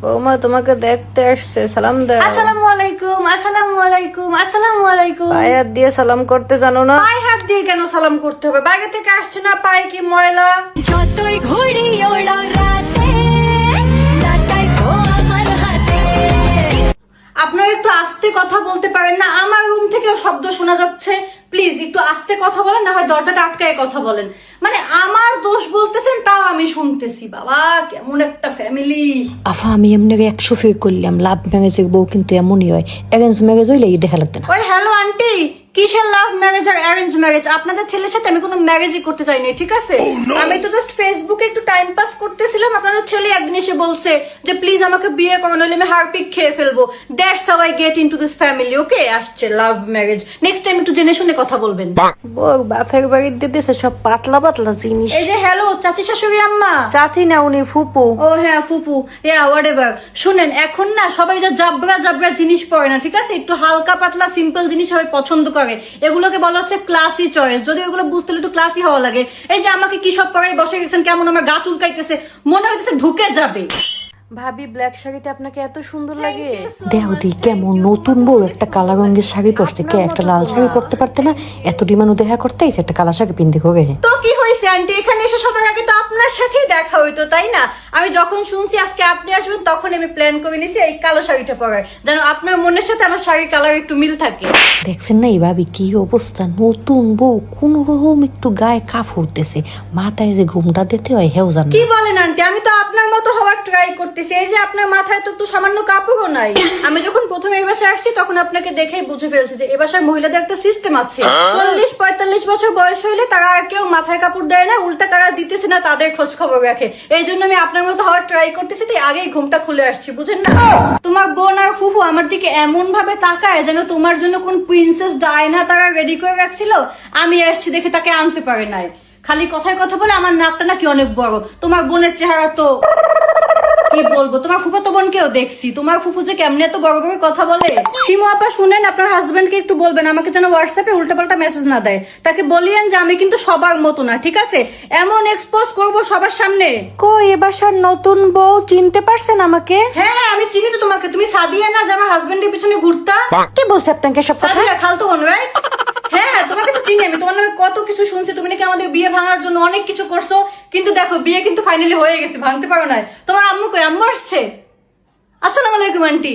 বৌমা তোমাকে দেখতে আসছে, সালাম দাও। আসসালামু আলাইকুম, আসসালামু আলাইকুম, আসসালামু আলাইকুম। পায়ে হাত দিয়ে সালাম করতে জানো না? পায়ে হাত দিয়ে কেন সালাম করতে হবে? বাইরে থেকে আসছে না, পায়ে কি ময়লা? যতই ঘুরি ওড়া রাতে লাটাই তো আমার হাতে। আপনারা একটু আস্তে কথা বলতে পারেন না? আমার রুম থেকেও শব্দ শোনা যাচ্ছে। প্লিজ একটু আস্তে কথা বলেন, না হয় দরজাটা আটকায় কথা বলেন। মানে আমার দোষ বলতেছেন, তাও আমি শুনতেছি। বাবা কেমন একটা ফ্যামিলি। আফা আমি এমনি 100 ফেক করলাম, লাভ ম্যারেজের বউ কিন্তু এমনই হয়। অ্যারেঞ্জ ম্যারেজ হইলে এই দেখা লাগবে না। ওই হ্যালো আন্টি, কিসের লাভ ম্যারেজ আর অ্যারেঞ্জ ম্যারেজ? আপনাদের ছেলের সাথে আমি কোনো ম্যারেজই করতে চাইনি, ঠিক আছে? আমি তো জাস্ট ফেসবুকে একটু টাইম পাস করতেছিলাম। আপনাদের ছেলে একদিন এসে বলছে যে প্লিজ আমাকে বিয়ে করো, নইলে আমি হারপিক খেয়ে ফেলবো। That's how I get into this family. Okay, আসছে লাভ ম্যারেজ। নেক্সট টাইম একটু জেনে শুনে কথা বলবেন। বউ বাপের বাড়িতে দিতেছে সব পাতলা পাতলা জিনিস। এই যে হ্যালো চাচি শাশুড়ি আম্মা। চাচি না, উনি ফুপু। ও হ্যাঁ ফুপু, হোয়াটএভার। শুনেন, এখন না সবাই যে জাবরা জাবরা জিনিস পরে না, ঠিক আছে? একটু হালকা পাতলা সিম্পল জিনিস সবাই পছন্দ করে। এগুলোকে বলা হচ্ছে ক্লাসি চয়েস। যদি এগুলো বুঝতে হলে একটু ক্লাসি হওয়া লাগে। এই যে আমাকে কি সব পরাই বসে গেছেন, কেমন আমার গা চুলকাইতেছে, মনে হইতেছে ঢুকে যাবে। ভাবি ব্ল্যাক শাড়িতে আপনাকে এত সুন্দর লাগে। দেও দি কেমন নতুন বউ একটা কালা রঙের শাড়ি পরছে, কে একটা লাল শাড়ি পরতে পারতে না? এত ডিমান্ড দেখা করতে এসে একটা কালা শাড়ি পিনতে হবে। তো কি হয়েছে আন্টি, এখানে এসে সবার আগে তো আপনার সাথেই দেখা হইতো, তাই না? আমি যখন শুনছি আজকে আপনি আসবেন, তখন আমি প্ল্যান করে নিছি এই কালো শাড়িটা পরার, যেন আপনার মনের সাথে আমার শাড়ির কালার একটু মিল থাকে। দেখছেন না এই ভাবি কি অবস্থা, নতুন বউ কোন রকম একটু গায়ে কাপড় উঠতেছে, মাথায় যে ঘুমটা দিতে হয় হেও জান কি বলেন আন্টি? আমি তো আপনার মতো হওয়ার ট্রাই করতেছি। এই যে আপনার মাথায় তো একটু সামান্য কাপড়ও নাই। আমি যখন প্রথমে এই বাসায় আসছি, তখন আপনাকে দেখেই বুঝে ফেলছি যে এ বাসার মহিলাদের একটা সিস্টেম আছে। 40-45 বছর বয়স হইলে তারা আর কেউ মাথায় কাপড় দেয় না, উল্টা কারা দিতেছে না তাদের খোঁজ খবর রাখে। এই জন্য আমি আপনার মতো হওয়ার ট্রাই করতেছি, তাই আগেই ঘুমটা খুলে আসছি, বুঝেন না? তোমার বোন আর ফুফু আমার দিকে এমন ভাবে তাকায় যেন তোমার জন্য কোন প্রিন্সেস ডায়না তারা রেডি করে রাখছিল, আমি আসছি দেখে তাকে আনতে পারে নাই। খালি কথায় কথা বলে আমার নাকটা নাকি অনেক বড়। তোমার বোনের চেহারা তো কি বলবো, তোমার ফুফু তো বোনকেও দেখছি, তোমার ফুফু যে কেমনে এত বড় বড় কথা বলে। শিমু আপা শুনেন, আপনার হাজবেন্ডকে একটু বলবেন আমাকে যেন হোয়াটসঅ্যাপে উল্টাপাল্টা মেসেজ না দেয়। তাকে বলিয়েন যে আমি কিন্তু সবার মতো না, ঠিক আছে? এমন এক্সপোজ করব সবার সামনে। কই এ বাসার নতুন বউ, চিনতে পারছেন আমাকে? হ্যাঁ হ্যাঁ আমি চিনি তো তোমাকে। তুমি সাদিয়া না যে আমার হাজবেন্ডের পিছনে ঘুরতা? কে বলছে আপনাকে সব কথা? সাদিয়া খালতো বোন, রাইট? হ্যাঁ তোমাকে তো চিনি আমি, তোমার নামে কত কিছু শুনছি। তুমি নাকি আমাদের বিয়ে ভাঙার জন্য অনেক কিছু করছো, কিন্তু দেখো বিয়ে কিন্তু ফাইনালি হয়ে গেছে, ভাঙতে পারো না। তোমার আম্মু কই? আম্মু আসছে। আসসালামু আলাইকুম আন্টি।